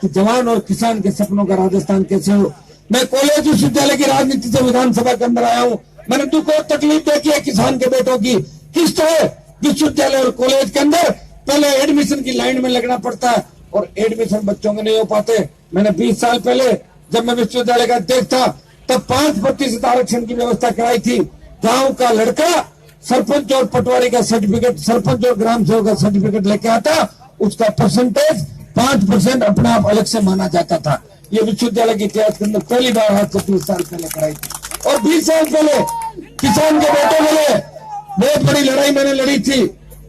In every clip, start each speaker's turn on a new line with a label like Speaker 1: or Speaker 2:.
Speaker 1: कि जवान और किसान के सपनों का राजस्थान कैसे हो। मैं कॉलेज विश्वविद्यालय की राजनीति से विधानसभा के अंदर आया हूँ। मैंने दुख और तकलीफ देखी है किसान के बेटों की। किस तरह विश्वविद्यालय और कॉलेज के अंदर पहले एडमिशन की लाइन में लगना पड़ता है और एडमिशन बच्चों के नहीं हो पाते। मैंने 20 साल पहले जब मैं विश्वविद्यालय का अध्यक्ष था तब 5% आरक्षण की व्यवस्था कराई थी। गांव का लड़का सरपंच और पटवारी का सर्टिफिकेट, सरपंच और ग्राम सेवक का सर्टिफिकेट लेके आता, उसका परसेंटेज 5% अपना आप अलग से माना जाता था। ये विश्वविद्यालय के इतिहास के अंदर पहली बार आज 30 साल पहले कराई थी। और 20 साल पहले किसान के बेटों के लिए बहुत बड़ी लड़ाई मैंने लड़ी थी।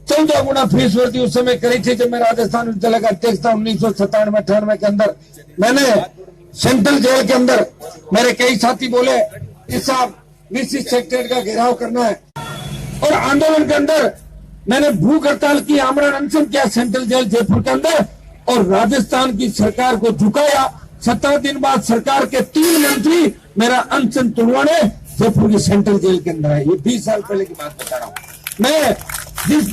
Speaker 1: 14 गुना फीस वृद्धि उस समय करी थी जब मैं राजस्थान विश्वविद्यालय का अध्यक्ष था। 1997-98 के अंदर मैंने सेंट्रल जेल के अंदर मेरे कई साथी बोले इस साहब निश्चित सेक्रेटरी का घेराव करना है और आंदोलन के अंदर मैंने भूख हड़ताल की, आमरण अनशन किया सेंट्रल जेल जयपुर के अंदर और राजस्थान की सरकार को झुकाया। 17 दिन बाद सरकार के 3 मंत्री मेरा अनशन तोड़वाने जयपुर की सेंट्रल जेल के अंदर है। ये 20 साल पहले की बात बता रहा हूँ। मैं जिस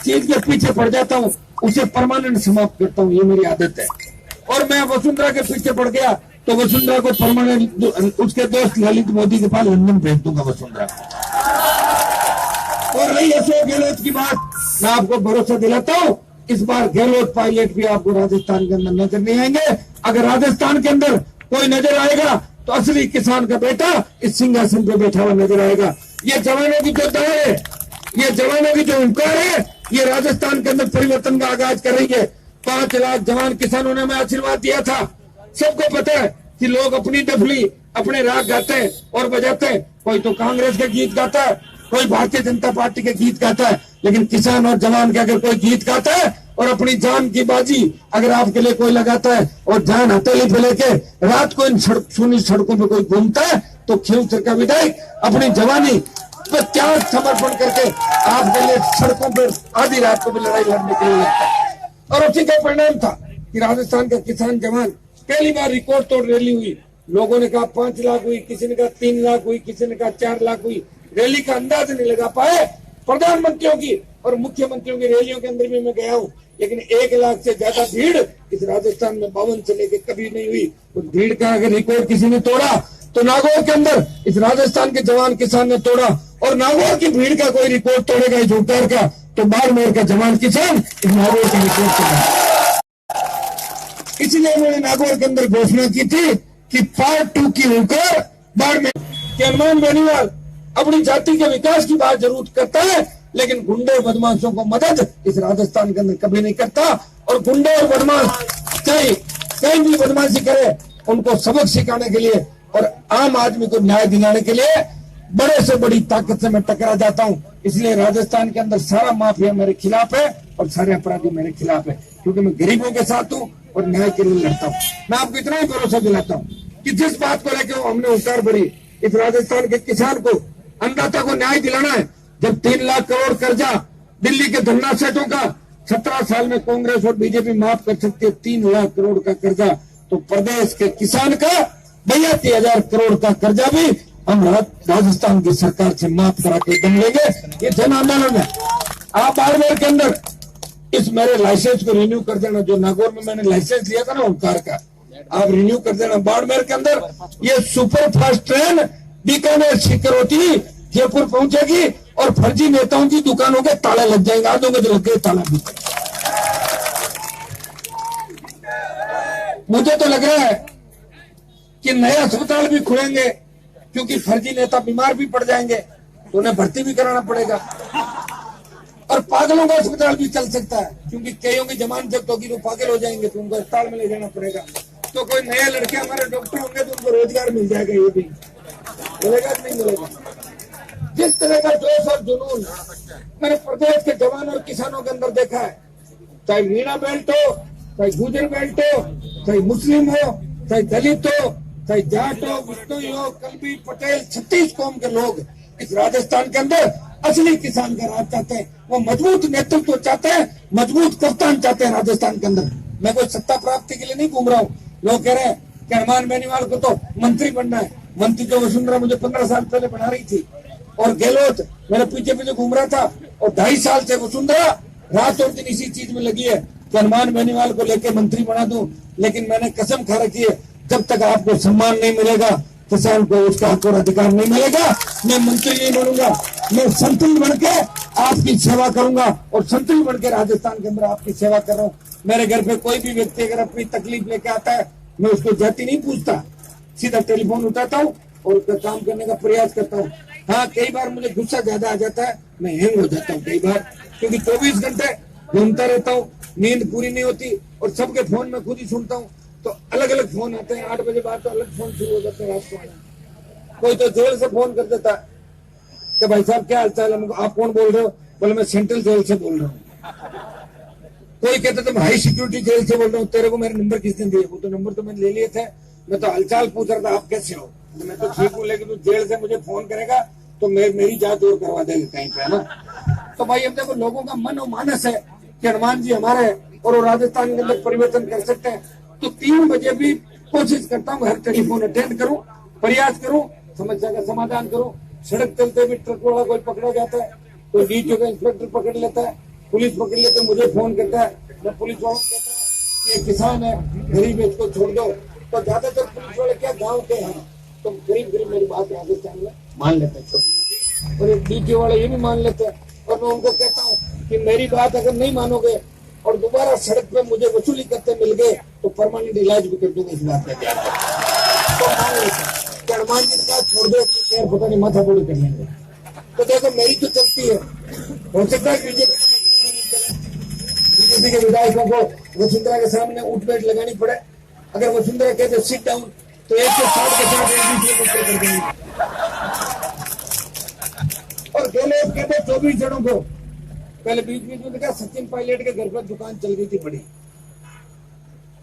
Speaker 1: चीज के पीछे पड़ जाता हूँ उसे परमानेंट समाप्त करता हूँ, ये मेरी आदत है। और मैं वसुंधरा के पीछे पड़ गया तो वसुंधरा को परमानेंट उसके दोस्त ललित मोदी के पास लंदन भेज दूंगा वसुंधरा। और रही अशोक गहलोत की बात, मैं आपको भरोसा दिलाता हूँ इस बार गहलोत पायलट भी आपको राजस्थान के अंदर नजर नहीं आएंगे। अगर राजस्थान के अंदर कोई नजर आएगा तो असली किसान का बेटा इस सिंहासन पे बैठा हुआ नजर आएगा। ये जवानों की जो दौड़ है, ये जवानों की जो हुंकार है, ये राजस्थान के अंदर परिवर्तन का आगाज कर रही है। 5 लाख जवान किसानों ने हमें आशीर्वाद दिया था। सबको पता है कि लोग अपनी डफली अपने राग गाते हैं और बजाते हैं। कोई तो कांग्रेस के गीत गाता है, कोई भारतीय जनता पार्टी के गीत गाता है, लेकिन किसान और जवान के अगर कोई गीत गाता है और अपनी जान की बाजी अगर आपके लिए कोई लगाता है और जान हथेली पे लेके रात को इन सुनी सड़कों पे कोई घूमता है तो खिलौसर का विधायक अपनी जवानी पे त्याग समर्पण करके आपके लिए सड़कों पर आधी रात को भी लड़ाई लड़ने के लिए लगता है। और उसी का परिणाम था कि राजस्थान का किसान जवान पहली बार रिकॉर्ड तोड़ रैली हुई। लोगों ने कहा 5 लाख हुई, किसी ने कहा 3 लाख हुई, किसी ने कहा 4 लाख हुई। रैली का अंदाज नहीं लगा पाए। प्रधानमंत्रियों की और मुख्यमंत्रियों की रैलियों के अंदर भी मैं गया हूँ, लेकिन 1 लाख से ज्यादा भीड़ इस राजस्थान में 52 से लेकर कभी नहीं हुई। तो भीड़ का अगर रिकॉर्ड किसी ने तोड़ा तो नागौर के अंदर इस राजस्थान के जवान किसान ने तोड़ा। और नागौर की भीड़ का कोई रिकॉर्ड तोड़ेगा इस हुंकार का तो बाड़मेर का जवान किसान इस नागौर का रिकॉर्ड तोड़ा। इसलिए मैंने नागौर के अंदर घोषणा की थी कि पार्ट 2 की हुंकार बाड़मेर के हनुमान बेनीवाल अपनी जाति के विकास की बात जरूर करता है, लेकिन गुंडे और बदमाशों को मदद इस राजस्थान के अंदर कभी नहीं करता। और गुंडे और बदमाश चाहे कहीं भी बदमाशी करे उनको सबक सिखाने के लिए और आम आदमी को न्याय दिलाने के लिए बड़े से बड़ी ताकत से मैं टकरा जाता हूँ। इसलिए राजस्थान के अंदर सारा माफिया मेरे खिलाफ है और सारे अपराधी मेरे खिलाफ है, क्योंकि मैं गरीबों के साथ हूँ और न्याय के लिए लड़ता हूँ। मैं आपको इतना ही भरोसा दिलाता हूँ कि जिस बात को लेकर हमने उतार भरी इस राजस्थान के किसान को, अन्नदाता को न्याय दिलाना है। जब 3 लाख करोड़ कर्जा दिल्ली के धन्ना सेठों का 17 साल में कांग्रेस और बीजेपी माफ कर सकती है 3 लाख करोड़ का कर्जा, तो प्रदेश के किसान का 82,000 करोड़ का कर्जा भी हम राजस्थान की सरकार से माफ करा के दम लेंगे। ये जन आंदोलन है। आप बाड़मेर के अंदर इस मेरे लाइसेंस को रिन्यू कर देना, जो नागौर में मैंने लाइसेंस लिया था ना ओंकार का, आप रिन्यू कर देना। बाड़मेर के अंदर ये सुपर फास्ट ट्रेन बीकानेर सिकरोटी जयपुर पहुंचेगी और फर्जी नेताओं की दुकानों के ताले लग जाएंगे। आधों के जो लग गए ताला भी। मुझे तो लग रहा है कि नए अस्पताल भी खुलेंगे, क्योंकि फर्जी नेता बीमार भी पड़ जाएंगे तो उन्हें भर्ती भी कराना पड़ेगा। और पागलों का अस्पताल भी चल सकता है, क्योंकि कईयों की जमानत जब्त होगी तो पागल हो जाएंगे तो उनको अस्पताल में ले जाना पड़ेगा। तो कोई नए लड़के हमारे डॉक्टर होंगे तो उनको रोजगार मिल जाएगा। ये भी मिलेगा नहीं मिलेगा। जिस तरह का जोश और जुनून मैंने प्रदेश के जवान और किसानों के अंदर देखा है, चाहे मीणा बेल्ट हो, चाहे गुजर बेल्ट हो, चाहे मुस्लिम हो, चाहे दलित हो, चाहे जाट हो, बिश्नोई हो, कलबी, पटेल, 36 कौम के लोग इस राजस्थान के अंदर असली किसान का राज चाहते हैं। वो मजबूत नेतृत्व चाहते हैं, मजबूत कप्तान चाहते हैं राजस्थान के अंदर। मैं कोई सत्ता प्राप्ति के लिए नहीं घूम रहा हूँ। लोग कह रहे हैं कि हनुमान बेनीवाल को तो मंत्री बनना है। मंत्री तो वसुंधरा मुझे 15 साल पहले बना रही थी और गहलोत मेरे पीछे पीछे घूम रहा था और 2.5 साल से वसुंधरा रात और दिन इसी चीज में लगी है। कि हनुमान बेनीवाल को लेकर मंत्री बना दूं, लेकिन मैंने कसम खा रखी है जब तक आपको सम्मान नहीं मिलेगा, किसान को उसका हक और अधिकार नहीं मिलेगा, मैं मंत्री नहीं बनूंगा। मैं संतुल बन के आपकी सेवा करूंगा और संतुल बन के राजस्थान के अंदर आपकी सेवा कर रहा हूँ। मेरे घर पे कोई भी व्यक्ति अगर अपनी तकलीफ लेके आता है, मैं उसको जाति नहीं पूछता, सीधा टेलीफोन उठाता हूँ और उसका काम करने का प्रयास करता हूँ। हाँ, कई बार मुझे गुस्सा ज्यादा आ जाता है, मैं हैंग हो जाता हूँ कई बार, क्योंकि 24 घंटे घूमता रहता हूँ, नींद पूरी नहीं होती और सबके फोन में खुद ही सुनता हूँ, तो अलग अलग फोन आते हैं। 8 बजे बाद तो अलग फोन शुरू हो जाते हैं रात को। कोई तो जेल से फोन कर देता है कि भाई साहब क्या हालचाल है, आप कौन बोल रहे हो? बोले मैं सेंट्रल जेल से बोल रहा हूँ। कोई कहता तुम हाई सिक्योरिटी जेल से बोल रहा हूँ, तेरे को मेरे नंबर किसने दिए? वो तो नंबर तो मैंने ले लिए थे, मैं तो हालचाल पूछ रहा था आप कैसे हो। मैं तो ठीक हूँ, लेकिन तू जेल से मुझे फोन करेगा तो मेरी जान दूर करवा देगा कहीं पे, है ना। तो भाई हम देखो लोगों का मन और मानस है कि हनुमान जी हमारे और वो राजस्थान के अंदर परिवर्तन कर सकते हैं। तो 3 बजे भी कोशिश करता हूँ हर टेलीफोन अटेंड करूँ, प्रयास करूँ, समस्या का समाधान करूँ। सड़क चलते भी ट्रक वाला कोई पकड़ा जाता है, कोई डीटीओ का इंस्पेक्टर पकड़ लेता है, पुलिस पकड़ लेते मुझे फोन करता है, मैं पुलिस वालों को कहता हूँ ये किसान है गरीब है इसको छोड़ दो। तो ज्यादातर पुलिस वाले क्या गाँव के हैं, तो गरीब मेरी बात राजस्थान में मान लेते हैं, और एक डीटीओ वाले ये भी मान लेते हैं। और मैं उनको कहता हूँ कि मेरी बात अगर नहीं मानोगे और दोबारा सड़क पे मुझे वसूली करते मिल गए तो परमानेंट इलाज भी कर दूंगा इस बात का। तो मान लेते हनुमान जी का छोड़ दो, पता नहीं माथा बोड़ी कर लेंगे। तो देखो मेरी तो चलती है, हो सकता है बीजेपी के विधायकों को वसुंधरा के सामने उठ बैठ लगानी पड़े। अगर वसुंधरा कहते सिट डाउन तो 160 के साथ कर देंगे। और गहलोत कहते 24 जनों को। पहले बीच में देखा सचिन पायलट के घर पर दुकान चल रही थी बड़ी,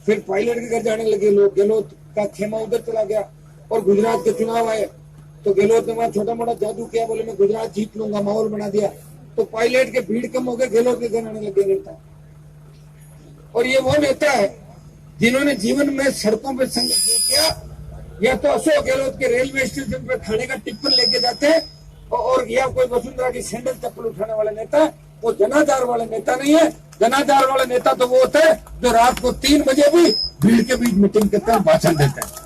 Speaker 1: फिर पायलट के घर जाने लगे लोग, गहलोत का खेमा उधर चला गया। और गुजरात के चुनाव आए तो गहलोत ने वहां छोटा मोटा जादू किया, बोले मैं गुजरात जीत लूंगा, माहौल बना दिया। तो पायलट के भीड़ कम हो गए, गहलोत के घर आने लगे नेता। और ये वो नेता है जिन्होंने जीवन में सड़कों पर संघर्ष किया, या तो अशोक गहलोत के रेलवे स्टेशन पे खाने का टिप्पण लेके जाते और या कोई वसुंधरा की सैंडल चप्पल उठाने वाला नेता। वो जनाधार वाला नेता नहीं है। जनाधार वाला नेता तो वो होता है जो रात को 3 बजे भी भीड़ के बीच मीटिंग करता है, भाषण देता है।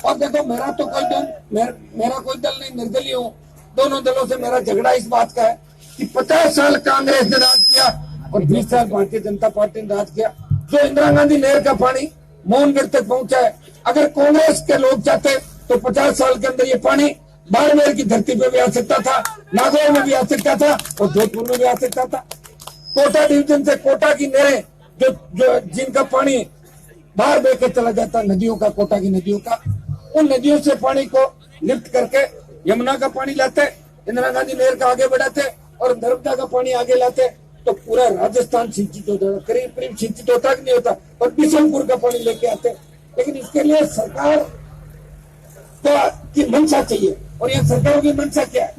Speaker 1: और देखो मेरा तो कोई मेरा कोई दल नहीं, निर्दलीय हूँ। दोनों दलों से मेरा झगड़ा इस बात का है कि 50 साल कांग्रेस ने राज किया और 20 साल भारतीय जनता पार्टी ने राज किया। जो इंदिरा गांधी नहर का पानी मोहनगढ़ तक पहुंचा है, अगर कांग्रेस के लोग चाहते तो 50 साल के अंदर ये पानी बाड़मेर की धरती पे भी आ सकता था, नागौर में भी आ सकता था और जोधपुर में भी आ सकता था। कोटा डिवीजन से कोटा की नहरें जो जिनका पानी बाहर बहकर चला जाता, नदियों का, कोटा की नदियों का, उन नदियों से पानी को लिफ्ट करके यमुना का पानी लाते, इंदिरा गांधी नहर का आगे बढ़ाते और नर्मदा का पानी आगे लाते, तो पूरा राजस्थान सिंचित होता है, करीब सिंचित होता कि नहीं होता। और बिशनपुर का पानी लेके आते। लेकिन इसके लिए सरकार की मंशा चाहिए, और यह सरकार की मंशा क्या है?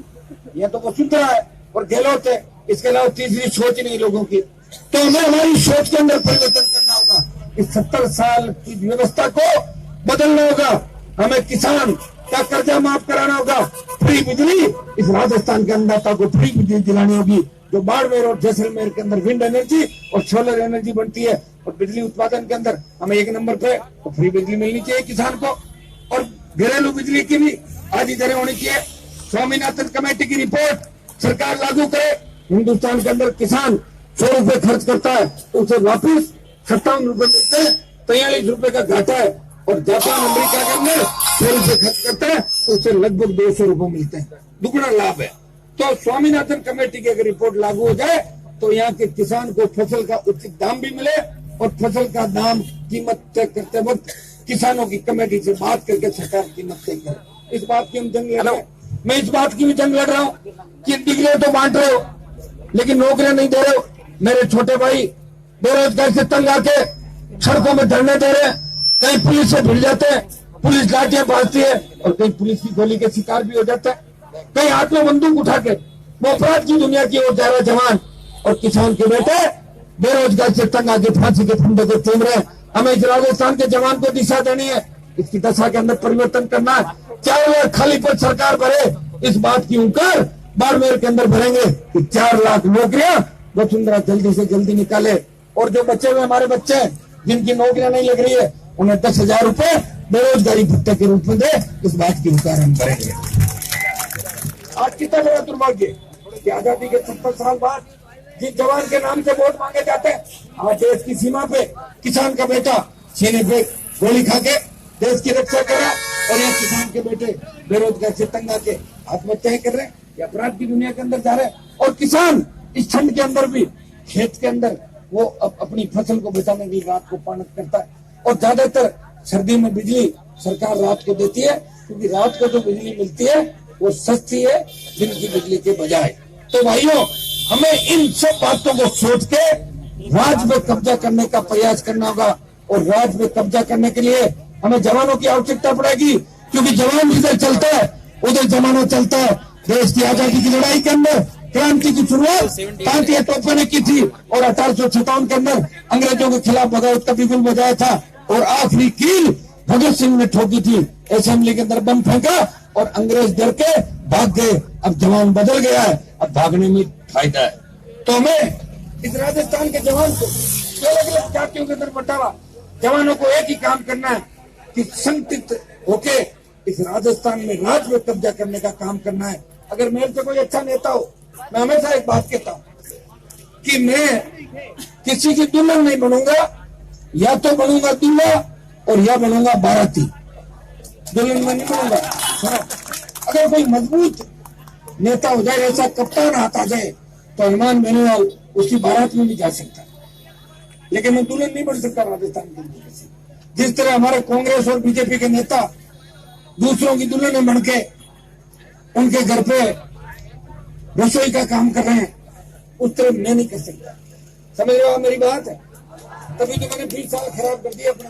Speaker 1: यह तो वसुंधरा है और गहलोत है, इसके अलावा तीसरी सोच नहीं लोगों की। तो हमें हमारी सोच के अंदर परिवर्तन करना होगा। इस 70 साल की व्यवस्था को बदलना होगा। हमें किसान का कर्जा माफ कराना होगा। फ्री बिजली इस राजस्थान के अन्नदाता को फ्री बिजली दिलानी होगी। जो बाड़मेर और जैसलमेर के अंदर विंड एनर्जी और सोलर एनर्जी बनती है, और बिजली उत्पादन के अंदर हमें 1 नंबर पे तो फ्री बिजली मिलनी चाहिए किसान को। और घरेलू बिजली की भी आधी दरें होनी चाहिए। स्वामीनाथन कमेटी की रिपोर्ट सरकार लागू करे। हिंदुस्तान के अंदर किसान 100 रुपए खर्च करता है तो उसे वापिस 57 रुपए मिलते हैं, 43 रुपए का घाटा है। और जापान अमेरिका के अंदर 100 रुपए खर्च करता है तो उसे लगभग 200 रुपए मिलते हैं, दुगना लाभ है। तो स्वामीनाथन कमेटी की अगर रिपोर्ट लागू हो जाए तो यहाँ के किसान को फसल का उचित दाम भी मिले, और फसल का दाम कीमत तय करते वक्त किसानों की कमेटी से बात करके सरकार कीमत तय करे। इस बात की हम जंग लड़ रहे हैं। मैं इस बात की भी जंग लड़ रहा हूँ कि डिग्री तो बांट रहे हो लेकिन नौकरियां नहीं दे रहे हो। मेरे छोटे भाई बेरोजगार से तंग आके सड़कों में धरने दे रहे हैं, कहीं पुलिस से भिड़ जाते हैं, पुलिस लाठियां बांधती है और कहीं पुलिस की गोली के शिकार भी हो जाता है, कहीं हाथ में बंदूक उठा के वो अपराध की दुनिया की ओर जा रहा जवान। और किसान के बेटे बेरोजगार से तंग आके फांसी के फंदे को चूम रहे हैं। हमें इस राजस्थान के जवान को दिशा देनी है, इसकी दशा के अंदर परिवर्तन करना है। 4 लाख खाली पद सरकार भरे, इस बात की उनकर बाड़मेर के अंदर भरेंगे कि 4 लाख नौकरियां वसुंधरा जल्दी से जल्दी निकाले। और जो बच्चे हुए हमारे बच्चे हैं जिनकी नौकरियां नहीं लग रही है, उन्हें 10,000 रुपए बेरोजगारी भत्ते के रूप में दे। इस बात की हुकार हम करेंगे। आज कितना बड़ा दुर्भाग्य कि आजादी के 70 साल बाद जिस जवान के नाम से वोट मांगे जाते हैं, आज देश की सीमा पे किसान का बेटा सीने पे गोली खा के देश की रक्षा कर रहा है और ये किसान के बेटे बेरोजगार से तंग आके आत्महत्याएं कर रहे हैं, या अपराध की दुनिया के अंदर जा रहे हैं। और किसान इस ठंड के अंदर भी खेत के अंदर वो अपनी फसल को बचाने के लिए रात को पानी करता है। और ज्यादातर सर्दी में बिजली सरकार रात को देती है, क्योंकि रात को जो बिजली मिलती है वो सस्ती है दिन की बिजली के बजाय। तो भाइयों, हमें इन सब बातों को सोच के राज्य में कब्जा करने का प्रयास करना होगा। और राज्य में कब्जा करने के लिए हमें जवानों की आवश्यकता पड़ेगी, क्योंकि जवान जिधर चलता है उधर जमाना चलता है। देश की आजादी की लड़ाई के अंदर क्रांति की शुरुआत तांतिया टोपे ने की थी और 1857 के अंदर अंग्रेजों के खिलाफ बगावत का बिगुल बजाया था और आखिरी कील भगत सिंह ने ठोकी थी। असेंबली के अंदर बम फेंका और अंग्रेज डर के भाग गए। अब जवान बदल गया है, अब भागने में फायदा है। तो हमें इस राजस्थान के जवान को अलग अलग जातियों के अंदर बंटावा, जवानों को एक ही काम करना है कि संगठित होके इस राजस्थान में राज्य में कब्जा करने का काम करना है। अगर मेरे से कोई अच्छा नेता हो, मैं हमेशा एक बात कहता हूं कि मैं किसी की दुल्हन नहीं बनूंगा, या तो बनूंगा दूल्हा और या बनूंगा बाराती। दुल्हन में नहीं बनूंगा। अगर कोई मजबूत नेता हो जाए, ऐसा कप्तान हाथ आ जाए, तो हनुमान बेनीवाल उसकी बारात में भी जा सकता है, लेकिन मैं दुल्हन नहीं बन सकता राजस्थान की। जिस तरह हमारे कांग्रेस और बीजेपी के नेता दूसरों की दुल्हन बन के उनके घर पे रसोई का काम कर रहे हैं, उस तरह मैं नहीं कर सकता। समझ रहे हो मेरी बात है? तभी तो मैंने 20 साल खराब कर दिया अपने।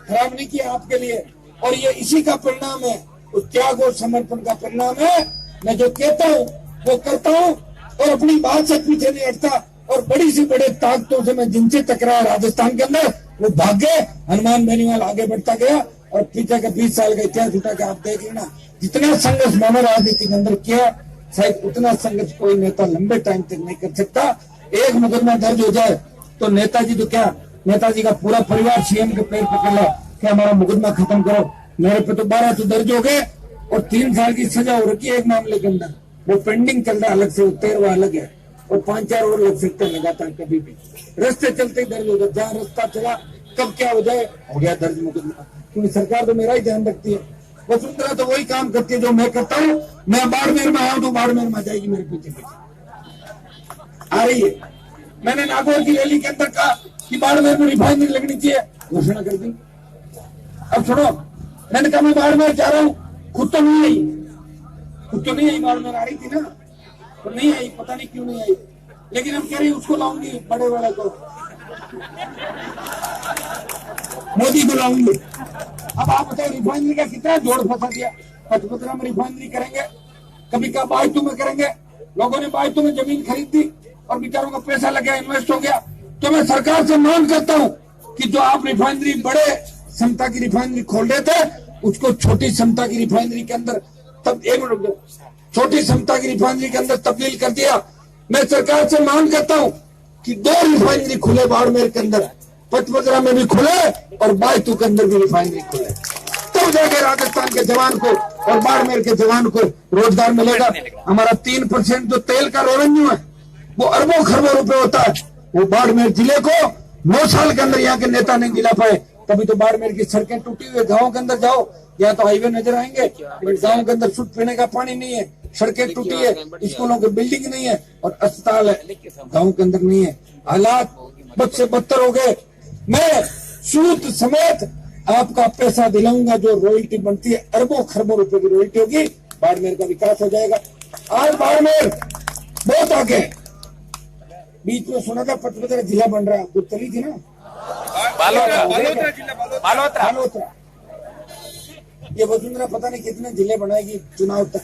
Speaker 1: खराब नहीं किया आपके लिए, और ये इसी का परिणाम है, उस त्याग और समर्पण का परिणाम है। मैं जो कहता हूँ वो करता हूँ और अपनी बात से पीछे नहीं हटता। और बड़ी से बड़े ताकतों से मैं जिनसे टकराया राजस्थान के अंदर, वो भाग गए। हनुमान बेनीवाल आगे बढ़ता गया और पीछे का 20 साल का इतिहास उठा के आप देख लेना, जितना संघर्ष मैंने राजनीति के अंदर किया, शायद उतना संघर्ष कोई नेता लंबे टाइम तक नहीं कर सकता। एक मुकदमा दर्ज हो जाए तो नेताजी तो क्या, नेताजी का पूरा परिवार सीएम के पैर पकड़ लो कि हमारा मुकदमा खत्म करो। मेरे पे तो 12 तो दर्ज हो गए और 3 साल की सजा हो रखी है एक मामले के अंदर, वो पेंडिंग चल रहा है अलग से, 13वां अलग है, और 5-4 और लग सकते हैं लगातार। कभी भी रास्ते चलते ही दर्ज हो जाए, जहाँ रास्ता चला कब क्या हो जाए, हो गया दर्ज मुकदमा। क्योंकि सरकार तो मेरा ही ध्यान रखती है। वसुंधरा तो वही काम करती है जो मैं करता हूँ। मैं बाड़मेर में आया हूँ तो बाड़मेर में आ जाएगी मेरे पीछे पीछे आ रही है। मैंने नागौर की रैली के अंदर कहा कि बाड़मेर में रिफाइनरी लगनी चाहिए, घोषणा कर दी। अब सुनो, मैंने कहा मैं बाड़मेर जा रहा हूँ, खुद तो नहीं आई, बाड़मेर आ रही थी ना, तो नहीं आई, पता नहीं क्यों नहीं आई। लेकिन हम कह रही उसको लाऊंगी, बड़े वाले को, मोदी को लाऊंगी। अब आप बताए रिफाइनरी का कितना जोड़ फंसा दिया। पचपत्रा में रिफाइनरी करेंगे, कभी कहा बायतू में करेंगे। लोगों ने बायतू में जमीन खरीद दी और बेचारों का पैसा लग गया, इन्वेस्ट हो गया। तो मैं सरकार से मांग करता हूँ कि जो आप रिफाइनरी बड़े क्षमता की रिफाइनरी खोल रहे थे, उसको छोटी क्षमता की रिफाइनरी के अंदर छोटी क्षमता की रिफाइनरी के अंदर तब्दील कर दिया। मैं सरकार से मांग करता हूँ कि 2 रिफाइनरी खुले बाड़मेर के अंदर, पचपदरा में भी खुले और बायतू के अंदर भी रिफाइनरी खुले, तब जाके राजस्थान के जवान को और बाड़मेर के जवान को रोजगार मिलेगा। हमारा 3% जो तेल का रेवेन्यू है वो अरबों खरबों रुपए होता है, वो बाड़मेर जिले को 9 साल के अंदर यहाँ के नेता नहीं दिला पाए। तभी तो बाड़मेर की सड़कें टूटी हुई है। गाँव के अंदर जाओ, यहाँ तो हाईवे नजर आएंगे, लेकिन गाँव के अंदर शुद्ध पीने का पानी नहीं है, सड़कें टूटी है, स्कूलों की बिल्डिंग नहीं है और अस्पताल है गाँव के अंदर नहीं है। हालात बद से बदतर हो गए। मैं सूद समेत आपका पैसा दिलाऊंगा, जो रॉयल्टी बनती है, अरबों खरबों रुपए की रॉयल्टी होगी, बाड़मेर का विकास हो जाएगा। आज बाड़मेर बहुत आगे, बीच में सुना था पचपदरा जिला बन रहा है, वो चली थी ना, बालोतरा। ये वसुंधरा पता नहीं कितने जिले बनाएगी चुनाव तक,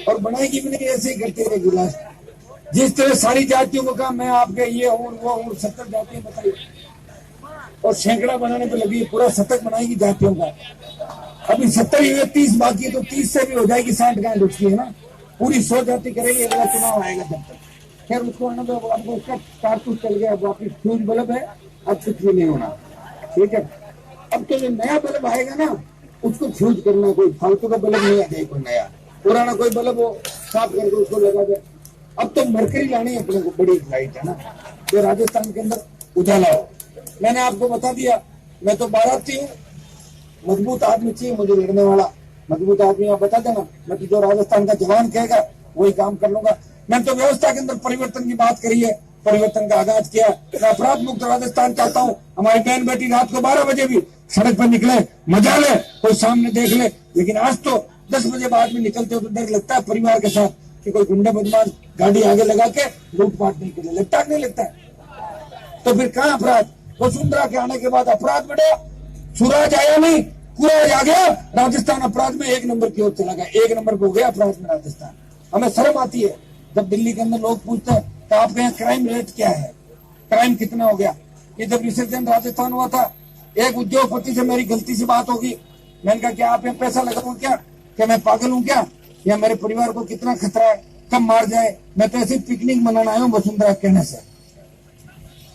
Speaker 1: और बनाएगी भी नहीं, ऐसे ही करती रहेगी लास्ट। जिस तरह सारी जातियों को कहा मैं आपके ये हूँ वो हूँ, 70 जातियां बताई और सैकड़ा बनाने पे लगी, पूरा शतक बनाएगी जातियों का। अभी 70 ही हुए, 30 बाकी है, तो 30 से भी हो जाएगी 60 गांठ उसकी है ना, पूरी 100 जाति करेगी। अगला चुनाव आएगा जब तक खैर उसको आने दो, आपको उसका कारतूस चल गया, वापिस फ्यूज बल्ब है, अब कुछ भी नहीं होना, ठीक है। अब तो जो नया बल्ब आएगा ना उसको फ्यूज करना, कोई फालतू का बल्ब नहीं आ जाए, कोई नया पुराना कोई बल्ब हो साफ करके उसको लगा दे। अब तो मरकरी लानी है अपने को, बड़ी लाइट है ना, जो राजस्थान के अंदर उजाला हो। मैंने आपको बता दिया, मैं तो बाराती हूँ, मजबूत आदमी चाहिए मुझे लड़ने वाला, मजबूत आदमी आप बता देना, मैं तो जो राजस्थान का जवान कहेगा वही काम कर लूंगा। मैं तो व्यवस्था के अंदर परिवर्तन की बात करी है, परिवर्तन का आगाज किया। मैं अपराध मुक्त राजस्थान चाहता हूँ, हमारी बहन बेटी रात को 12 बजे भी सड़क पर निकले, मजा ले, कोई सामने देख ले। लेकिन आज तो 10 बजे बाद में निकलते हो तो डर लगता है परिवार के साथ कि कोई गुंडा बदमाश गाड़ी आगे लगा के लूटपाट नहीं करे, लगता नहीं लगता है। तो फिर कहाँ अपराध? वसुंधरा के आने के बाद अपराध बढ़ा, सूरज आया नहीं, सूरज आ गया, राजस्थान अपराध में 1 नंबर की ओर चला गया, 1 नंबर पे हो गया अपराध में राजस्थान। हमें शर्म आती है जब दिल्ली के अंदर लोग पूछते हैं तो आपके यहाँ क्राइम रेट क्या है, क्राइम कितना हो गया। ये जब विसर्जन राजस्थान हुआ था, एक उद्योगपति से मेरी गलती से बात होगी, मैंने कहा क्या आप यहाँ पैसा लगाऊं क्या मैं पागल हूँ क्या, या मेरे परिवार को कितना खतरा है, कब मार जाए, मैं तो ऐसे पिकनिक मनाना आया हूँ वसुंधरा कहने से।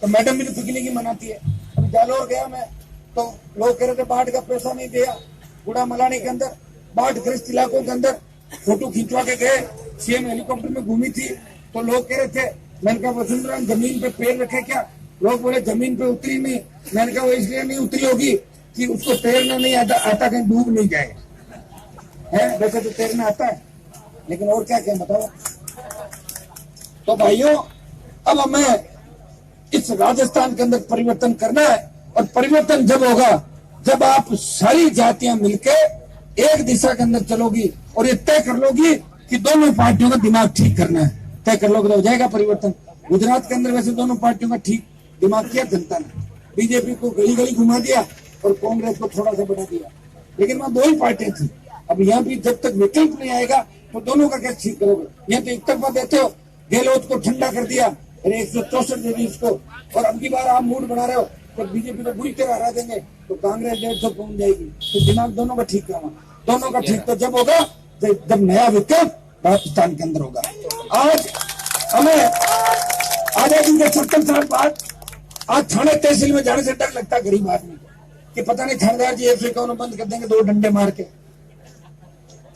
Speaker 1: तो मैडम भी तो पिकनिक ही मनाती है। अभी जालोर गया मैं तो लोग कह रहे थे बाढ़ का पैसा नहीं दिया, गुड़ा मलानी के अंदर बाढ़ ग्रस्त इलाकों के अंदर फोटो खिंचवा के गए, सीएम हेलीकॉप्टर में घूमी थी तो लोग कह रहे थे, मैंने कहा वसुंधरा जमीन पे पैर रखे क्या, लोग बोले जमीन पे उतरी नहीं। मैंने कहा वो इसलिए नहीं उतरी होगी कि उसको तैरना नहीं आता कहीं डूब नहीं जाए, है वैसे तो तैरना आता है, लेकिन और क्या क्या बताओ। तो भाइयों अब हमें इस राजस्थान के अंदर परिवर्तन करना है, और परिवर्तन जब होगा जब आप सारी जातियां मिलके एक दिशा के अंदर चलोगी और ये तय कर लोगी कि दोनों पार्टियों का दिमाग ठीक करना है, तय कर लोगे तो हो जाएगा परिवर्तन। गुजरात के अंदर वैसे दोनों पार्टियों का ठीक दिमाग किया जनता ने, बीजेपी को गली गली घुमा दिया और कांग्रेस को थोड़ा सा बढ़ा दिया, लेकिन वहां 2 ही पार्टियां थी। अब यहाँ भी जब तक विकल्प नहीं आएगा तो दोनों का कैसे ठीक करोगे। यहाँ तो एक तरफा देते हो, गहलोत को ठंडा कर दिया, 164 दे दी उसको, और अब की बार आप मूड बना रहे हो तो बीजेपी को बुरी तरह हरा देंगे तो कांग्रेस 150 पहुंच जाएगी। तो दिमाग दोनों का ठीक करना, दोनों का ठीक तो जब होगा जब नया विकल्प राजस्थान के अंदर होगा। आज हमें आजादी के 70 साल बाद आज थाने तहसील में जाने से डर लगता है गरीब आदमी को कि पता नहीं थानेदार जी F51 बंद कर देंगे 2 डंडे मार के,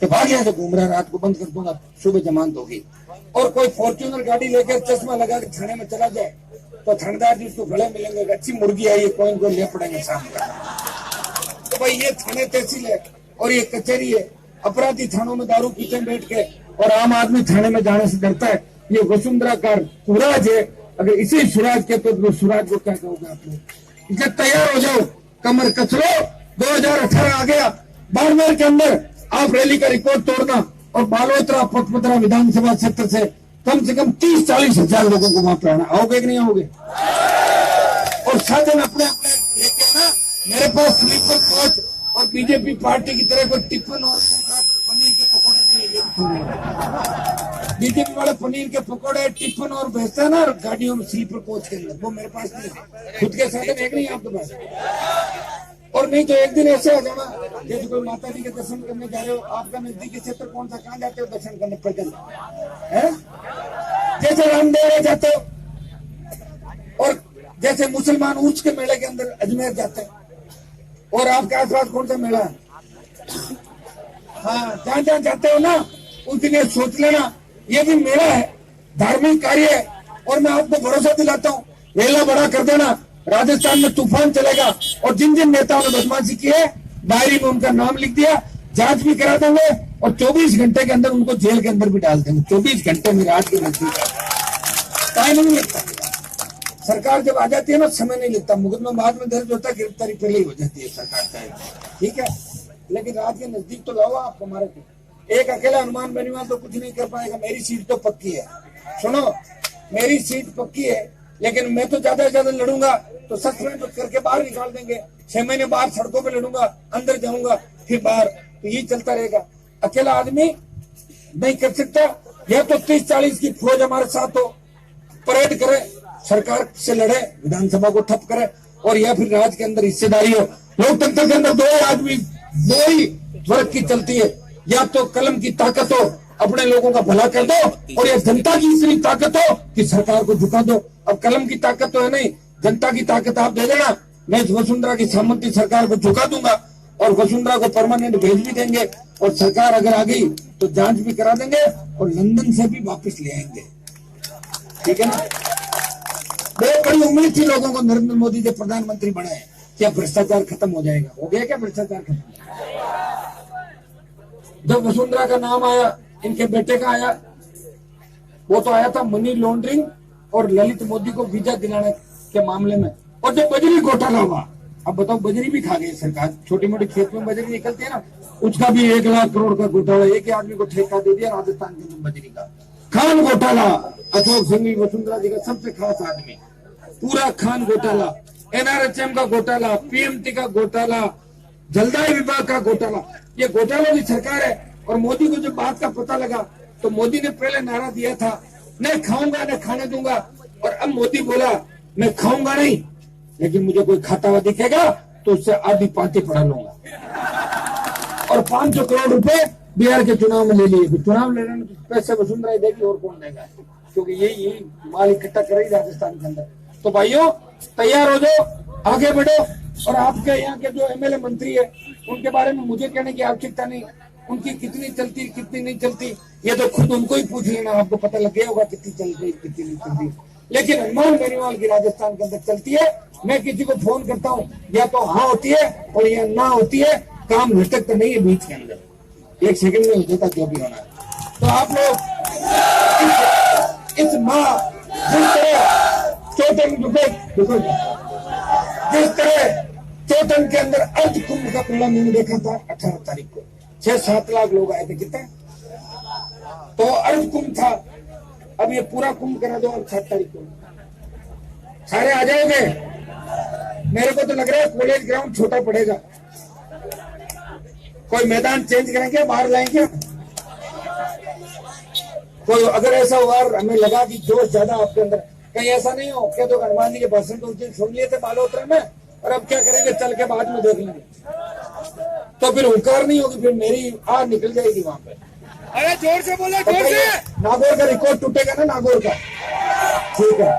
Speaker 1: तो भाग यहाँ से घूम रहा है, रात को बंद कर दूंगा, सुबह जमानत होगी। और कोई फॉर्च्यूनर गाड़ी लेकर चश्मा लगा के थाने में चला जाए तो थानेदार जी उसको गले मिलेंगे, अच्छी मुर्गी आई है, कोई इनको ले पड़ेंगे शाम का। तो भाई ये थाने तहसील है और ये कचहरी है, अपराधी थानों में दारू पीते बैठ के और आम आदमी थाने में जाने से डरता है। ये वसुंधरा का सुराज है, अगर इसी सुराज के तो सुराज को क्या कहोगे आप लोग। इसलिए तैयार हो जाओ, कमर कस लो, 2018 आ गया, बाड़मेर के अंदर आप रैली का रिकॉर्ड तोड़ना और बालोतरा पचपतरा विधानसभा क्षेत्र से कम 30-40 हजार लोगों को वहां पे आना, आओगे कि नहीं आओगे। और साधन अपने अपने लेके आना, मेरे पास स्लीपर कोच और बीजेपी पार्टी की तरह कोई टिफिन और पनीर के पकौड़े नहीं है, ये भी बीजेपी वाले पनीर के पकौड़े टिफिन और भेजते हैं ना गाड़ियों में स्लीपर कोच के अंदर, वो मेरे पास नहीं है, खुद के साधन एक नहीं आपके पास। और नहीं तो एक दिन ऐसे आ जाना जैसे कोई माता जी के दर्शन करने जा रहे हो, आपका नजदीकी क्षेत्र कौन सा, कहाँ जाते हो दर्शन करने पैदल है, जैसे रामदेव जाते हो, और जैसे मुसलमान उर्स के मेले के अंदर अजमेर जाते हैं, और आपके आसपास कौन सा मेला है, हाँ जहाँ जहाँ जाते हो ना उस दिन ये सोच लेना ये भी मेला है, धार्मिक कार्य है। और मैं आपको भरोसा दिलाता हूँ मेला बड़ा कर देना, राजस्थान में तूफान चलेगा, और जिन जिन नेताओं ने बदमाशी की है डायरी में उनका नाम लिख दिया, जांच भी करा देंगे और 24 घंटे के अंदर उनको जेल के अंदर भी डाल देंगे। 24 घंटे में रात के नजदीक टाइम नहीं लगता, सरकार जब आ जाती है ना समय नहीं लगता, मुकदमा बाद में दर्ज होता है, गिरफ्तारी पहले ही हो जाती है सरकार का, ठीक है। लेकिन रात के नजदीक तो लाओ आप हमारे को, एक अकेला हनुमान बेनीवाल तो कुछ नहीं कर पाएगा। मेरी सीट तो पक्की है, सुनो मेरी सीट पक्की है, लेकिन मैं तो ज्यादा से ज्यादा लड़ूंगा तो सस्पेंड करके बाहर निकाल देंगे, 6 महीने बाहर सड़कों पे लड़ूंगा, अंदर जाऊंगा फिर बाहर, तो ये चलता रहेगा। अकेला आदमी नहीं कर सकता, या तो 30-40 की फौज हमारे साथ हो, परेड करे, सरकार से लड़े, विधानसभा को ठप करे, और या फिर राज के अंदर हिस्सेदारी हो। लोकतंत्र के अंदर 2 आदमी 2 ही वर्ग की चलती है, या तो कलम की ताकत हो अपने लोगों का भला कर दो और ये जनता की इतनी ताकत हो कि सरकार को झुका दो। अब कलम की ताकत तो है नहीं, जनता की ताकत आप दे देना, मैं इस वसुंधरा की सामंती सरकार को झुका दूंगा और वसुंधरा को परमानेंट भेज भी देंगे और सरकार अगर आ गई तो जांच भी करा देंगे और लंदन से भी वापस ले आएंगे। ठीक है ना? बहुत बड़ी उम्मीद थी लोगों को नरेंद्र मोदी जब प्रधानमंत्री बने क्या भ्रष्टाचार खत्म हो जाएगा। हो गया क्या भ्रष्टाचार खत्म? जब वसुंधरा का नाम आया, इनके बेटे का आया, वो तो आया था मनी लॉन्ड्रिंग और ललित मोदी को वीजा दिलाने के मामले में। और जब बजरी घोटाला हुआ, अब बताओ बजरी भी खा गई सरकार। छोटी मोटी खेत में बजरी निकलती है ना, उसका भी 1 लाख करोड़ का घोटाला, एक ही आदमी को ठेका दे दिया राजस्थान के अंदर बजरी का। खान घोटाला, अशोक सिंह वसुंधरा जी का सबसे खास आदमी, पूरा खान घोटाला, एनआरएचएम का घोटाला, पीएमटी का घोटाला, जलदाय विभाग का घोटाला, ये घोटालों की सरकार है। और मोदी को जब बात का पता लगा तो मोदी ने पहले नारा दिया था, नहीं खाऊंगा न खाने दूंगा, और अब मोदी बोला मैं खाऊंगा नहीं, लेकिन मुझे कोई खाता हुआ दिखेगा तो उससे आधी पांति पढ़ा लूंगा। और 500 करोड़ रुपए बिहार के चुनाव में ले लिए। चुनाव लेने में पैसे वसुंधरा देगी और कौन देगा, क्योंकि यही माल इकट्ठा कर रही राजस्थान के अंदर। तो भाइयों तैयार हो जाओ, आगे बढ़ो। और आपके यहाँ के जो एमएलए मंत्री है उनके बारे में मुझे कहने की आवश्यकता नहीं, उनकी कितनी चलती कितनी नहीं चलती ये तो खुद उनको ही पूछ लेना, आपको पता लग गया होगा कितनी चल रही कितनी नहीं चल रही। लेकिन हनुमान बेनीवाल की राजस्थान के अंदर चलती है। मैं किसी को फोन करता हूँ या तो हाँ होती है और या ना होती है, काम लटकता नहीं है बीच के अंदर, 1 सेकंड में हो जाता जो भी होना है। तो आप लोग इस माह जिस तरह चौथन जिस तरह चौथन के अंदर अर्ध कुंभ का पहला मैंने देखा था 18 तारीख को, 6-7 लाख लोग आए थे कितने, तो अर्ध कुंभ था। अब ये पूरा कुंभ करा दो 7 तारीख को, सारे आ जाओगे। मेरे को तो लग रहा है कॉलेज ग्राउंड छोटा पड़ेगा, कोई मैदान चेंज करेंगे, बाहर लाएंगे कोई। अगर ऐसा हुआ हमें लगा कि जोश ज्यादा आपके अंदर, कहीं ऐसा नहीं हो क्या तो हनुमान जी के भाषण तो उस दिन सुन लिए थे बालोतरा में, और अब क्या करेंगे चल के बाद में देख लेंगे, तो फिर हुंकार नहीं होगी, फिर मेरी आग निकल जाएगी वहां पे।
Speaker 2: अरे जोर से बोलो, जोर से।
Speaker 1: नागौर का रिकॉर्ड टूटेगा ना, नागौर का। ठीक है,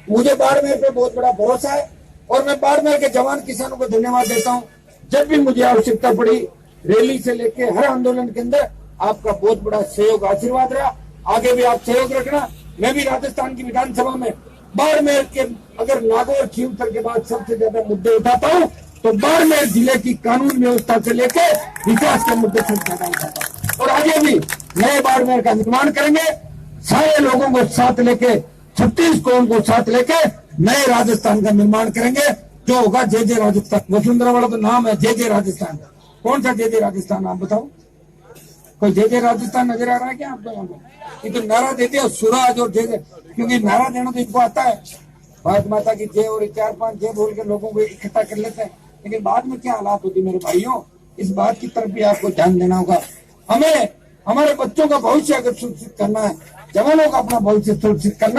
Speaker 1: मुझे बाड़मेर पे बहुत बड़ा भरोसा है और मैं बाड़मेर के जवान किसानों को धन्यवाद देता हूँ। जब भी मुझे आवश्यकता पड़ी, रैली से लेके हर आंदोलन के अंदर आपका बहुत बड़ा सहयोग आशीर्वाद रहा, आगे भी आप सहयोग रखना। मैं भी राजस्थान की विधानसभा में बाड़मेर के अगर नागौर खींवसर के बाद सबसे ज्यादा मुद्दे उठाता हूँ तो बाड़मेर जिले की कानून व्यवस्था से लेके विकास के मुद्दे सबसे ज्यादा उठाता हूँ। और आगे भी नए बाड़मेर का निर्माण करेंगे, सारे लोगों को साथ लेके, 36 कौम को साथ लेके नए राजस्थान का निर्माण करेंगे, जो होगा जय जय राजस्थान। वसुंधरा वाला तो नाम है जय जय राजस्थान। कौन सा जय जय राजस्थान आप बताओ, कोई जय जय राजस्थान नजर आ रहा है क्या आपको? यहाँ पे ये तो नारा देते हो सूरज और जय जय, क्योंकि नारा देना तो इनको आता है, भारत माता की जय और 4-5 जय बोल के लोगों को इकट्ठा कर लेते हैं, लेकिन बाद में क्या हालात होती है मेरे भाइयों, इस बात की तरफ भी आपको ध्यान देना होगा। हमें हमारे बच्चों का भविष्य अगर सुरक्षित करना है, जवानों का अपना भविष्य सुरक्षित करना